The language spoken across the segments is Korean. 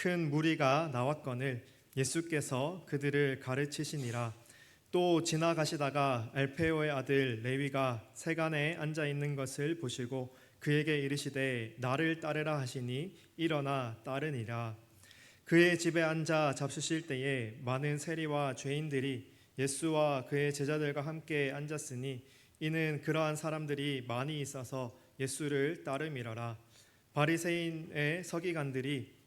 큰 무리가 나왔거늘 예수께서 그들을 가르치시니라. 또 지나가시다가 알페오의 아들 레위가 세간에 앉아 있는 것을 보시고 그에게 이르시되 나를 따르라 하시니 일어나 따르니라. 그의 집에 앉아 잡수실 때에 많은 세리와 죄인들이 예수와 그의 제자들과 함께 앉았으니 이는 그러한 사람들이 많이 있어서 예수를 따름이러라. 바리새인의 서기관들이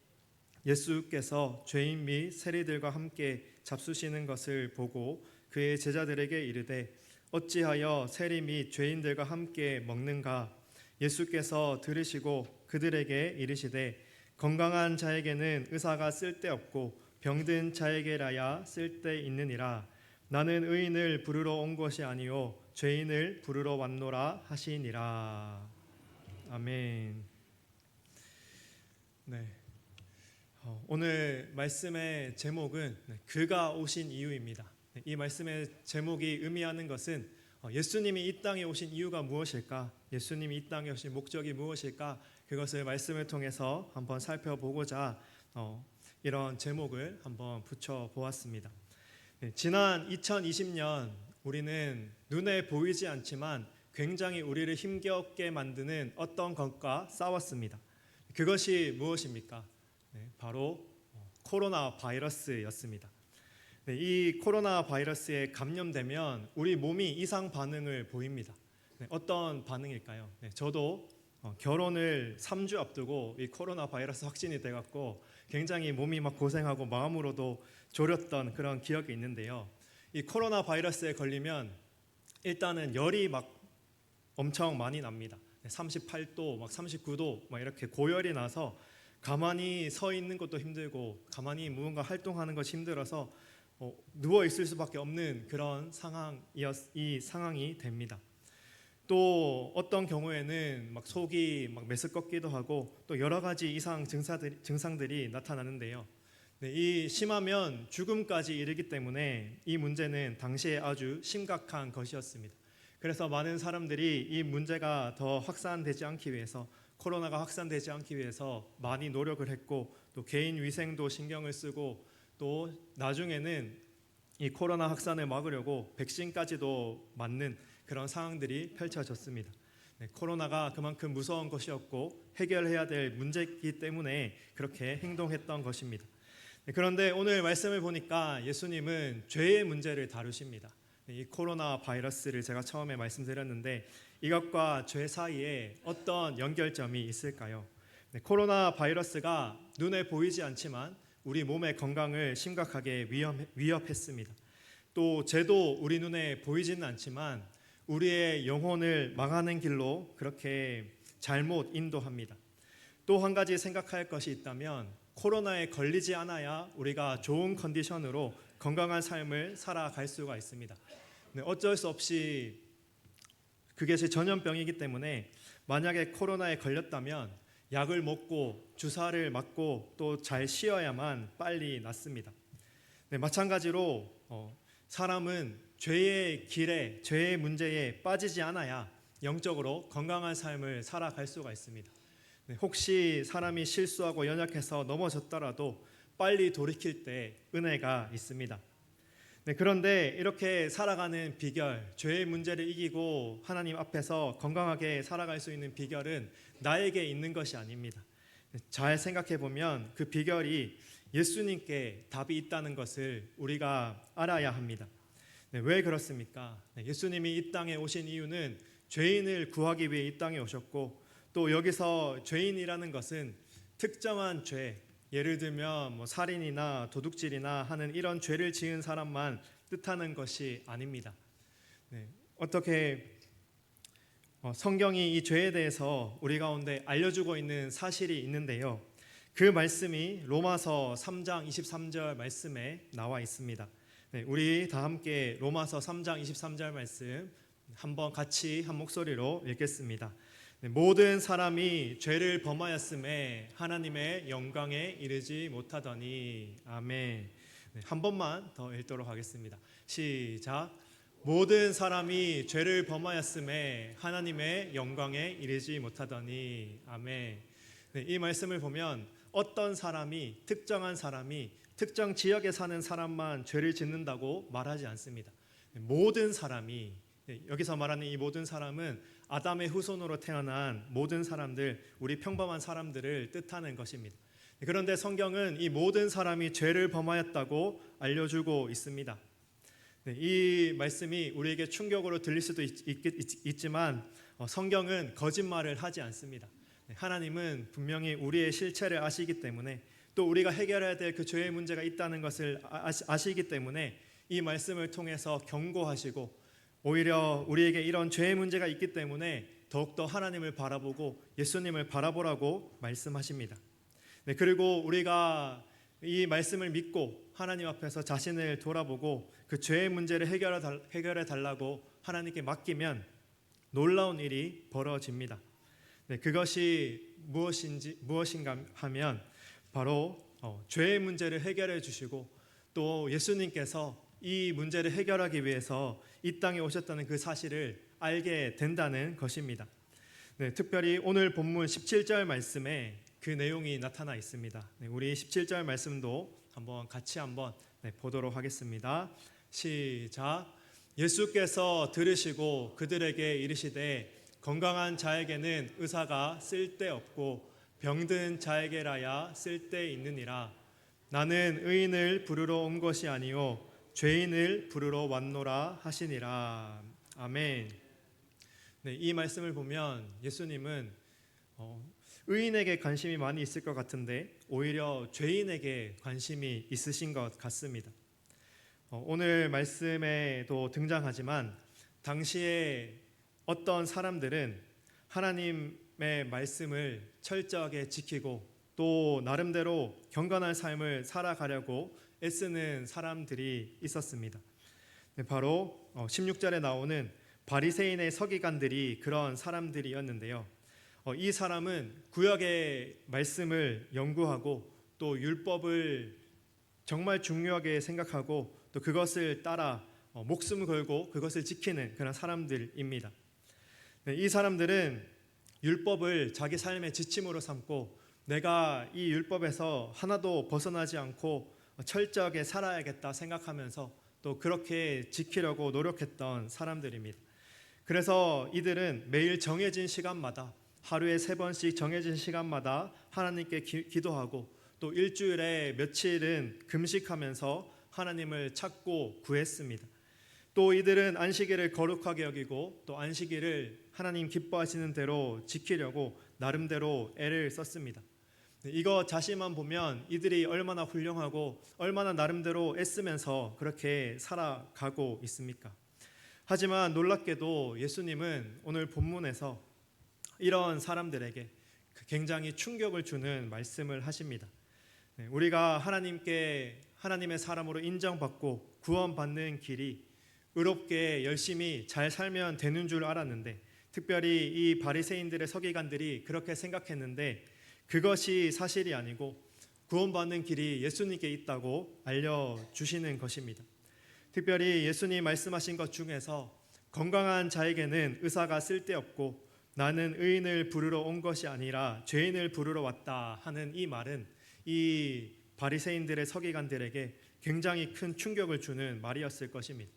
예수께서 죄인 및 세리들과 함께 잡수시는 것을 보고 그의 제자들에게 이르되 어찌하여 세리 및 죄인들과 함께 먹는가? 예수께서 들으시고 그들에게 이르시되 건강한 자에게는 의사가 쓸데없고 병든 자에게라야 쓸데있느니라. 나는 의인을 부르러 온 것이 아니요 죄인을 부르러 왔노라 하시니라. 아멘. 네. 오늘 말씀의 제목은 그가 오신 이유입니다. 이 말씀의 제목이 의미하는 것은 예수님이 이 땅에 오신 이유가 무엇일까? 예수님이 이 땅에 오신 목적이 무엇일까? 그것을 말씀을 통해서 한번 살펴보고자 이런 제목을 한번 붙여보았습니다. 지난 2020년 우리는 눈에 보이지 않지만 굉장히 우리를 힘겹게 만드는 어떤 것과 싸웠습니다. 그것이 무엇입니까? 바로 코로나 바이러스였습니다. 이 코로나 바이러스에 감염되면 우리 몸이 이상 반응을 보입니다. 어떤 반응일까요? 저도 결혼을 3주 앞두고 이 코로나 바이러스 확진이 돼갖고 굉장히 몸이 막 고생하고 마음으로도 졸였던 그런 기억이 있는데요. 이 코로나 바이러스에 걸리면 일단은 열이 막 엄청 많이 납니다. 38도, 막 39도 막 이렇게 고열이 나서 가만히 서 있는 것도 힘들고 가만히 무언가 활동하는 것이 힘들어서 누워 있을 수밖에 없는 그런 상황이 됩니다. 또 어떤 경우에는 막 속이 막 메스껍기도 하고 또 여러 가지 이상 증상들이 나타나는데요. 이 심하면 죽음까지 이르기 때문에 이 문제는 당시에 아주 심각한 것이었습니다. 그래서 많은 사람들이 이 문제가 더 확산되지 않기 위해서 코로나가 확산되지 않기 위해서 많이 노력을 했고 또 개인 위생도 신경을 쓰고 또 나중에는 이 코로나 확산을 막으려고 백신까지도 맞는 그런 상황들이 펼쳐졌습니다. 코로나가 그만큼 무서운 것이었고 해결해야 될 문제이기 때문에 그렇게 행동했던 것입니다. 그런데 오늘 말씀을 보니까 예수님은 죄의 문제를 다루십니다. 이 코로나 바이러스를 제가 처음에 말씀드렸는데 이것과 죄 사이에 어떤 연결점이 있을까요? 코로나 바이러스가 눈에 보이지 않지만 우리 몸의 건강을 심각하게 위협했습니다. 또 죄도 우리 눈에 보이지는 않지만 우리의 영혼을 망하는 길로 그렇게 잘못 인도합니다. 또 한 가지 생각할 것이 있다면 코로나에 걸리지 않아야 우리가 좋은 컨디션으로 건강한 삶을 살아갈 수가 있습니다. 어쩔 수 없이 그것이 전염병이기 때문에 만약에 코로나에 걸렸다면 약을 먹고 주사를 맞고 또 잘 쉬어야만 빨리 낫습니다. 마찬가지로 사람은 죄의 길에 죄의 문제에 빠지지 않아야 영적으로 건강한 삶을 살아갈 수가 있습니다. 혹시 사람이 실수하고 연약해서 넘어졌더라도 빨리 돌이킬 때 은혜가 있습니다. 그런데 이렇게 살아가는 비결, 죄의 문제를 이기고 하나님 앞에서 건강하게 살아갈 수 있는 비결은 나에게 있는 것이 아닙니다. 잘 생각해 보면 그 비결이 예수님께 답이 있다는 것을 우리가 알아야 합니다. 왜 그렇습니까? 예수님이 이 땅에 오신 이유는 죄인을 구하기 위해 이 땅에 오셨고 또 여기서 죄인이라는 것은 특정한 죄, 예를 들면 살인이나 도둑질이나 하는 이런 죄를 지은 사람만 뜻하는 것이 아닙니다. 어떻게 성경이 이 죄에 대해서 우리 가운데 알려주고 있는 사실이 있는데요. 그 말씀이 로마서 3장 23절 말씀에 나와 있습니다. 우리 다 함께 로마서 3장 23절 말씀 한번 같이 한 목소리로 읽겠습니다. 모든 사람이 죄를 범하였음에 하나님의 영광에 이르지 못하더니. 아멘. 한 번만 더 읽도록 하겠습니다. 시작. 모든 사람이 죄를 범하였음에 하나님의 영광에 이르지 못하더니. 아멘. 이 말씀을 보면 어떤 사람이 특정한 사람이 특정 지역에 사는 사람만 죄를 짓는다고 말하지 않습니다. 모든 사람이 여기서 말하는 이 모든 사람은 아담의 후손으로 태어난 모든 사람들, 우리 평범한 사람들을 뜻하는 것입니다. 그런데 성경은 이 모든 사람이 죄를 범하였다고 알려주고 있습니다. 이 말씀이 우리에게 충격으로 들릴 수도 있지만 성경은 거짓말을 하지 않습니다. 하나님은 분명히 우리의 실체를 아시기 때문에 또 우리가 해결해야 될 그 죄의 문제가 있다는 것을 아시기 때문에 이 말씀을 통해서 경고하시고 오히려 우리에게 이런 죄의 문제가 있기 때문에 더욱더 하나님을 바라보고 예수님을 바라보라고 말씀하십니다. 그리고 우리가 이 말씀을 믿고 하나님 앞에서 자신을 돌아보고 그 죄의 문제를 해결해 달라고 하나님께 맡기면 놀라운 일이 벌어집니다. 그것이 무엇인가 하면 바로 죄의 문제를 해결해 주시고 또 예수님께서 이 문제를 해결하기 위해서 이 땅에 오셨다는 그 사실을 알게 된다는 것입니다. 특별히 오늘 본문 17절 말씀에 그 내용이 나타나 있습니다. 우리 17절 말씀도 같이 보도록 하겠습니다. 시작. 예수께서 들으시고 그들에게 이르시되 건강한 자에게는 의사가 쓸데없고 병든 자에게라야 쓸데있느니라. 나는 의인을 부르러 온 것이 아니요 죄인을 부르러 왔노라 하시니라. 아멘. 이 말씀을 보면 예수님은 의인에게 관심이 많이 있을 것 같은데 오히려 죄인에게 관심이 있으신 것 같습니다. 오늘 말씀에도 등장하지만 당시에 어떤 사람들은 하나님의 말씀을 철저하게 지키고 또 나름대로 경건한 삶을 살아가려고 애쓰는 사람들이 있었습니다. 바로 16절에 나오는 바리새인의 서기관들이 그런 사람들이었는데요. 이 사람은 구약의 말씀을 연구하고 또 율법을 정말 중요하게 생각하고 또 그것을 따라 목숨을 걸고 그것을 지키는 그런 사람들입니다. 이 사람들은 율법을 자기 삶의 지침으로 삼고 내가 이 율법에서 하나도 벗어나지 않고 철저하게 살아야겠다 생각하면서 또 그렇게 지키려고 노력했던 사람들입니다. 그래서 이들은 매일 정해진 시간마다 하루에 3번씩 정해진 시간마다 하나님께 기도하고 또 일주일에 며칠은 금식하면서 하나님을 찾고 구했습니다. 또 이들은 안식일을 거룩하게 여기고 또 안식일을 하나님 기뻐하시는 대로 지키려고 나름대로 애를 썼습니다. 이거 자신만 보면 이들이 얼마나 훌륭하고 얼마나 나름대로 애쓰면서 그렇게 살아가고 있습니까? 하지만 놀랍게도 예수님은 오늘 본문에서 이런 사람들에게 굉장히 충격을 주는 말씀을 하십니다. 우리가 하나님의 사람으로 인정받고 구원받는 길이 의롭게 열심히 잘 살면 되는 줄 알았는데 특별히 이 바리새인들의 서기관들이 그렇게 생각했는데 그것이 사실이 아니고 구원받는 길이 예수님께 있다고 알려주시는 것입니다. 특별히 예수님 말씀하신 것 중에서 건강한 자에게는 의사가 쓸데없고 나는 의인을 부르러 온 것이 아니라 죄인을 부르러 왔다 하는 이 말은 이 바리새인들의 서기관들에게 굉장히 큰 충격을 주는 말이었을 것입니다.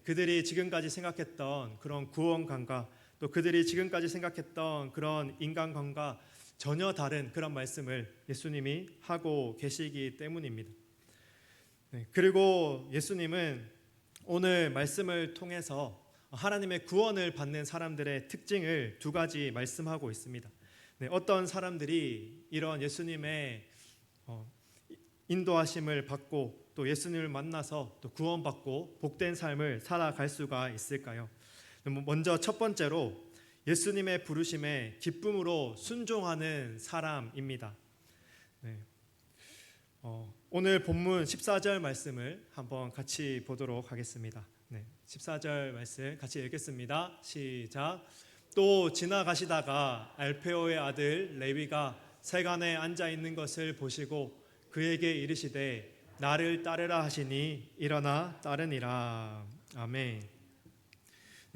그들이 지금까지 생각했던 그런 구원관과 또 그들이 지금까지 생각했던 그런 인간관과 전혀 다른 그런 말씀을 예수님이 하고 계시기 때문입니다. 그리고 예수님은 오늘 말씀을 통해서 하나님의 구원을 받는 사람들의 특징을 2가지 말씀하고 있습니다. 어떤 사람들이 이런 예수님의 인도하심을 받고 또 예수님을 만나서 또 구원받고 복된 삶을 살아갈 수가 있을까요? 먼저 첫 번째로 예수님의 부르심에 기쁨으로 순종하는 사람입니다. 오늘 본문 14절 말씀을 한번 같이 보도록 하겠습니다. 14절 말씀 같이 읽겠습니다. 시작. 또 지나가시다가 알페오의 아들 레위가 세간에 앉아 있는 것을 보시고 그에게 이르시되 나를 따르라 하시니 일어나 따르니라. 아멘.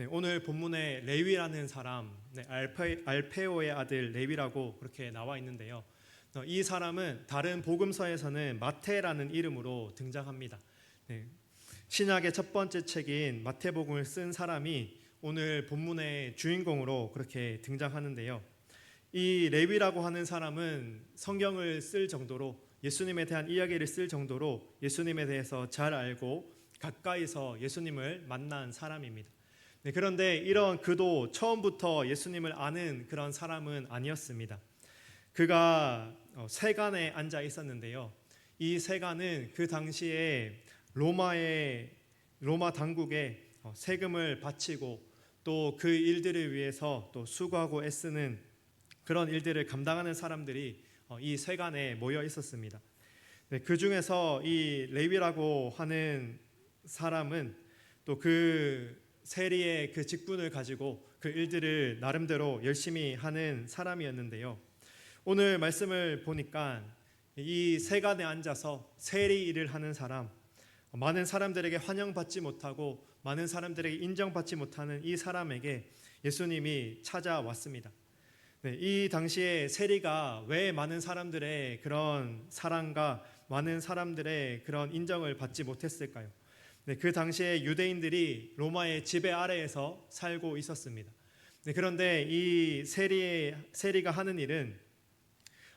오늘 본문에 레위라는 사람, 알페오의 아들 레위라고 그렇게 나와 있는데요. 이 사람은 다른 복음서에서는 마태라는 이름으로 등장합니다. 네. 신약의 첫 번째 책인 마태복음을 쓴 사람이 오늘 본문의 주인공으로 그렇게 등장하는데요. 이 레위라고 하는 사람은 성경을 쓸 정도로, 예수님에 대한 이야기를 쓸 정도로 예수님에 대해서 잘 알고 가까이서 예수님을 만난 사람입니다. 네, 그런데 이런 그도 처음부터 예수님을 아는 그런 사람은 아니었습니다. 그가 세관에 앉아 있었는데요. 이 세관은 그 당시에 로마 당국에 세금을 바치고 또 그 일들을 위해서 또 수고하고 애쓰는 그런 일들을 감당하는 사람들이 이 세관에 모여 있었습니다. 네, 그 중에서 이 레위라고 하는 사람은 또 그 세리의 그 직분을 가지고 그 일들을 나름대로 열심히 하는 사람이었는데요. 오늘 말씀을 보니까 이 세관에 앉아서 세리 일을 하는 사람, 많은 사람들에게 환영받지 못하고 많은 사람들에게 인정받지 못하는 이 사람에게 예수님이 찾아왔습니다. 네, 이 당시에 세리가 왜 많은 사람들의 그런 사랑과 많은 사람들의 그런 인정을 받지 못했을까요? 네, 그 당시에 유대인들이 로마의 지배 아래에서 살고 있었습니다. 네, 그런데 이 세리가 하는 일은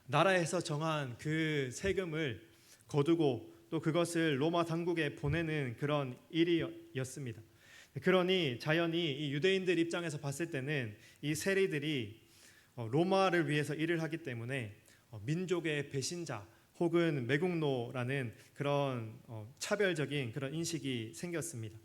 나라에서 정한 그 세금을 거두고 또 그것을 로마 당국에 보내는 그런 일이었습니다. 그러니 자연히 이 유대인들 입장에서 봤을 때는 이 세리들이 로마를 위해서 일을 하기 때문에 민족의 배신자 혹은 매국노라는 그런 차별적인 그런 인식이 생겼습니다.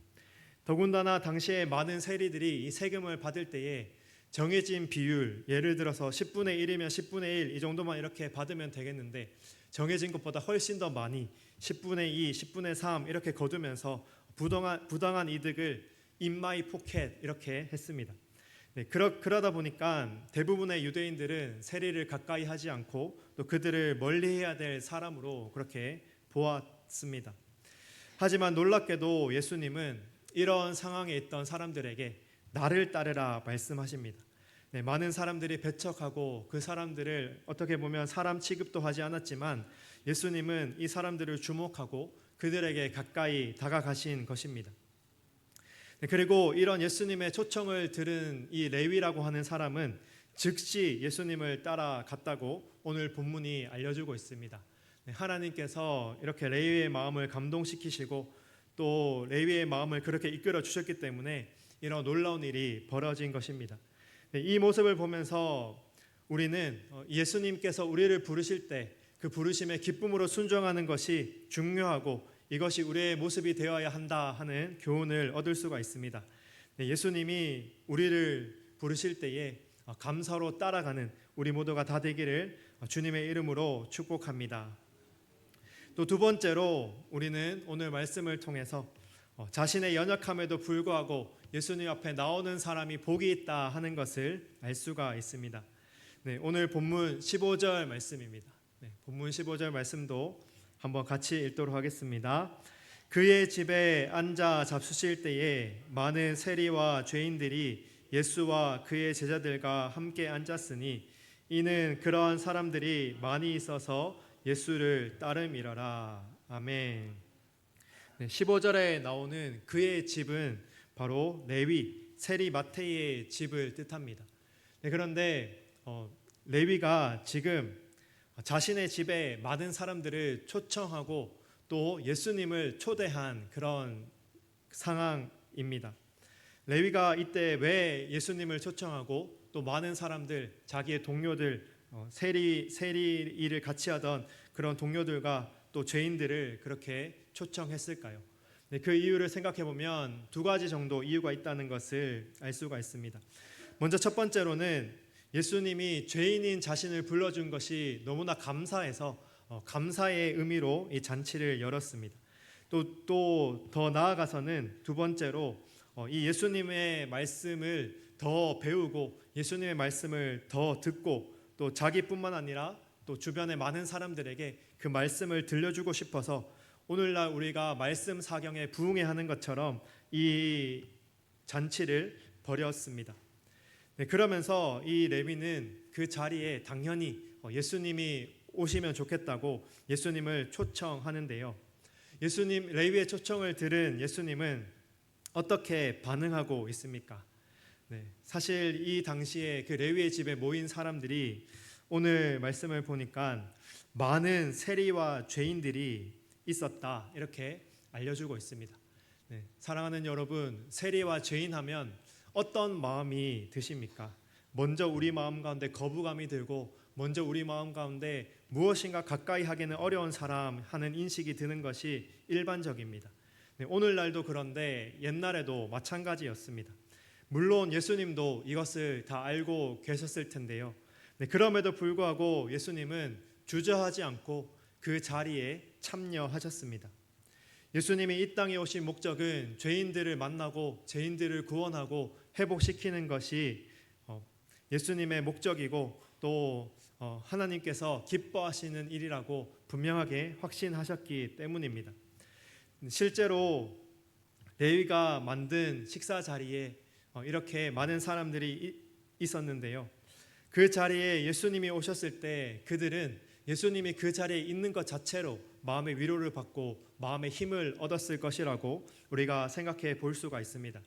더군다나 당시에 많은 세리들이 이 세금을 받을 때에 정해진 비율, 예를 들어서 10분의 1이면 10분의 1 이 정도만 이렇게 받으면 되겠는데 정해진 것보다 훨씬 더 많이 10분의 2, 10분의 3 이렇게 거두면서 부당한 이득을 in my pocket 이렇게 했습니다. 네, 그러다 보니까 대부분의 유대인들은 세리를 가까이 하지 않고 또 그들을 멀리해야 될 사람으로 그렇게 보았습니다. 하지만 놀랍게도 예수님은 이런 상황에 있던 사람들에게 나를 따르라 말씀하십니다. 네, 많은 사람들이 배척하고 그 사람들을 어떻게 보면 사람 취급도 하지 않았지만 예수님은 이 사람들을 주목하고 그들에게 가까이 다가가신 것입니다. 네, 그리고 이런 예수님의 초청을 들은 이 레위라고 하는 사람은 즉시 예수님을 따라갔다고 오늘 본문이 알려주고 있습니다. 네, 하나님께서 이렇게 레위의 마음을 감동시키시고 또 레위의 마음을 그렇게 이끌어 주셨기 때문에 이런 놀라운 일이 벌어진 것입니다. 네, 이 모습을 보면서 우리는 예수님께서 우리를 부르실 때 그 부르심에 기쁨으로 순종하는 것이 중요하고 이것이 우리의 모습이 되어야 한다 하는 교훈을 얻을 수가 있습니다. 네, 예수님이 우리를 부르실 때에 감사로 따라가는 우리 모두가 다 되기를 주님의 이름으로 축복합니다. 또 두 번째로 우리는 오늘 말씀을 통해서 자신의 연약함에도 불구하고 예수님 앞에 나오는 사람이 복이 있다 하는 것을 알 수가 있습니다. 네, 오늘 본문 15절 말씀입니다. 네, 본문 15절 말씀도 한번 같이 읽도록 하겠습니다. 그의 집에 앉아 잡수실 때에 많은 세리와 죄인들이 예수와 그의 제자들과 함께 앉았으니 이는 그러한 사람들이 많이 있어서 예수를 따름이러라. 아멘. 네, 15절에 나오는 그의 집은 바로 레위, 세리 마태의 집을 뜻합니다. 네, 그런데 레위가 지금 자신의 집에 많은 사람들을 초청하고 또 예수님을 초대한 그런 상황입니다. 레위가 이때 왜 예수님을 초청하고 또 많은 사람들, 자기의 동료들, 세리 일을 같이 하던 그런 동료들과 또 죄인들을 그렇게 초청했을까요? 네, 그 이유를 생각해 보면 두 가지 정도 이유가 있다는 것을 알 수가 있습니다. 먼저 첫 번째로는 예수님이 죄인인 자신을 불러준 것이 너무나 감사해서 감사의 의미로 이 잔치를 열었습니다. 또 더 나아가서는 두 번째로 이 예수님의 말씀을 더 배우고 예수님의 말씀을 더 듣고 또 자기뿐만 아니라 또 주변의 많은 사람들에게 그 말씀을 들려주고 싶어서 오늘날 우리가 말씀 사경에 부응해하는 것처럼 이 잔치를 벌였습니다. 네, 그러면서 이 레위는 그 자리에 당연히 예수님이 오시면 좋겠다고 예수님을 초청하는데요. 예수님 레위의 초청을 들은 예수님은 어떻게 반응하고 있습니까? 사실 이 당시에 그 레위의 집에 모인 사람들이 오늘 말씀을 보니까 많은 세리와 죄인들이 있었다 이렇게 알려주고 있습니다. 사랑하는 여러분, 세리와 죄인 하면 어떤 마음이 드십니까? 먼저 우리 마음 가운데 거부감이 들고 먼저 우리 마음 가운데 무엇인가 가까이 하기는 어려운 사람 하는 인식이 드는 것이 일반적입니다. 오늘날도 그런데 옛날에도 마찬가지였습니다. 물론 예수님도 이것을 다 알고 계셨을 텐데요. 그럼에도 불구하고 예수님은 주저하지 않고 그 자리에 참여하셨습니다. 예수님이 이 땅에 오신 목적은 죄인들을 만나고 죄인들을 구원하고 회복시키는 것이 예수님의 목적이고 또 하나님께서 기뻐하시는 일이라고 분명하게 확신하셨기 때문입니다. 실제로 레위가 만든 식사 자리에 이렇게 많은 사람들이 있었는데요. 그 자리에 예수님이 오셨을 때 그들은 예수님이 그 자리에 있는 것 자체로 마음의 위로를 받고 마음의 힘을 얻었을 것이라고 우리가 생각해 볼 수가 있습니다.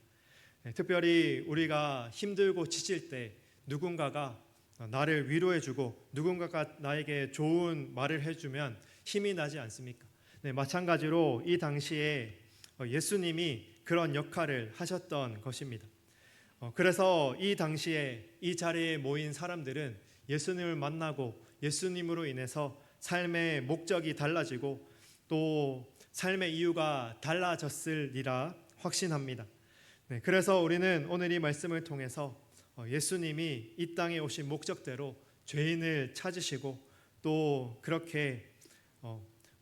특별히 우리가 힘들고 지칠 때 누군가가 나를 위로해주고 누군가가 나에게 좋은 말을 해주면 힘이 나지 않습니까? 마찬가지로 이 당시에 예수님이 그런 역할을 하셨던 것입니다. 그래서 이 당시에 이 자리에 모인 사람들은 예수님을 만나고 예수님으로 인해서 삶의 목적이 달라지고 또 삶의 이유가 달라졌으리라 확신합니다. 그래서 우리는 오늘 이 말씀을 통해서 예수님이 이 땅에 오신 목적대로 죄인을 찾으시고 또 그렇게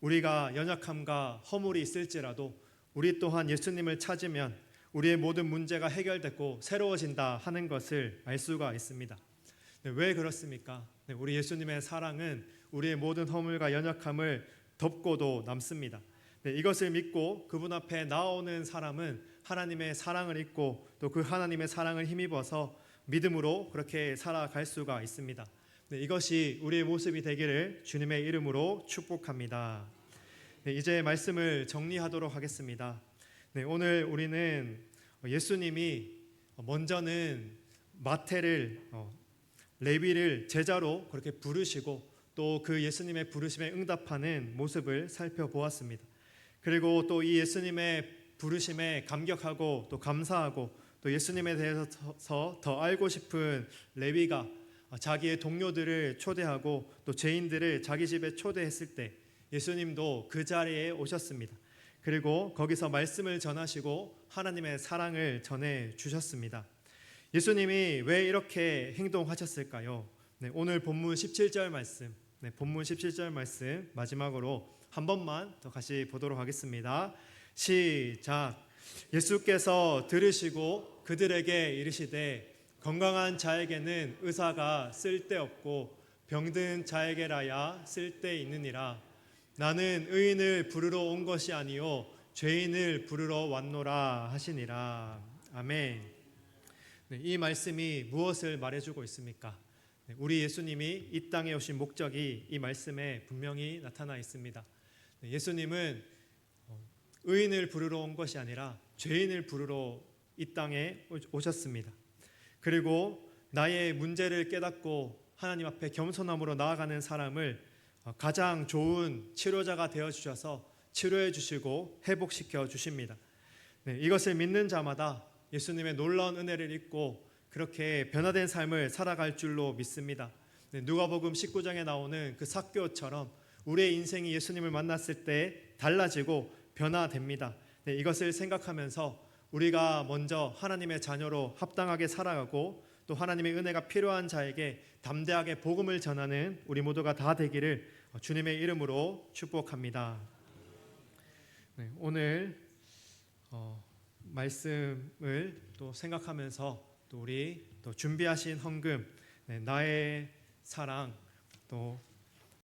우리가 연약함과 허물이 있을지라도 우리 또한 예수님을 찾으면 우리의 모든 문제가 해결되고 새로워진다 하는 것을 알 수가 있습니다. 왜 그렇습니까? 우리 예수님의 사랑은 우리의 모든 허물과 연약함을 덮고도 남습니다. 이것을 믿고 그분 앞에 나오는 사람은 하나님의 사랑을 잊고 또 그 하나님의 사랑을 힘입어서 믿음으로 그렇게 살아갈 수가 있습니다. 이것이 우리의 모습이 되기를 주님의 이름으로 축복합니다. 이제 말씀을 정리하도록 하겠습니다. 오늘 우리는 예수님이 먼저는 마태를 레위를 제자로 그렇게 부르시고 또 그 예수님의 부르심에 응답하는 모습을 살펴보았습니다. 그리고 또 이 예수님의 부르심에 감격하고 또 감사하고 또 예수님에 대해서 더 알고 싶은 레위가 자기의 동료들을 초대하고 또 죄인들을 자기 집에 초대했을 때 예수님도 그 자리에 오셨습니다. 그리고 거기서 말씀을 전하시고 하나님의 사랑을 전해 주셨습니다. 예수님이 왜 이렇게 행동하셨을까요? 오늘 본문 17절 말씀, 본문 17절 말씀 마지막으로 한 번만 더 같이 보도록 하겠습니다. 시작. 예수께서 들으시고 그들에게 이르시되 건강한 자에게는 의사가 쓸데없고 병든 자에게라야 쓸데있느니라. 나는 의인을 부르러 온 것이 아니요 죄인을 부르러 왔노라 하시니라. 아멘. 이 말씀이 무엇을 말해주고 있습니까? 우리 예수님이 이 땅에 오신 목적이 이 말씀에 분명히 나타나 있습니다. 예수님은 의인을 부르러 온 것이 아니라 죄인을 부르러 이 땅에 오셨습니다. 그리고 나의 문제를 깨닫고 하나님 앞에 겸손함으로 나아가는 사람을 가장 좋은 치료자가 되어주셔서 치료해 주시고 회복시켜 주십니다. 이것을 믿는 자마다 예수님의 놀라운 은혜를 입고 그렇게 변화된 삶을 살아갈 줄로 믿습니다. 누가복음 19장에 나오는 그 삭개오처럼 우리의 인생이 예수님을 만났을 때 달라지고 변화됩니다. 이것을 생각하면서 우리가 먼저 하나님의 자녀로 합당하게 살아가고 또 하나님의 은혜가 필요한 자에게 담대하게 복음을 전하는 우리 모두가 다 되기를 주님의 이름으로 축복합니다. 오늘 말씀을 또 생각하면서 또 우리 또 준비하신 헌금, 나의 사랑, 또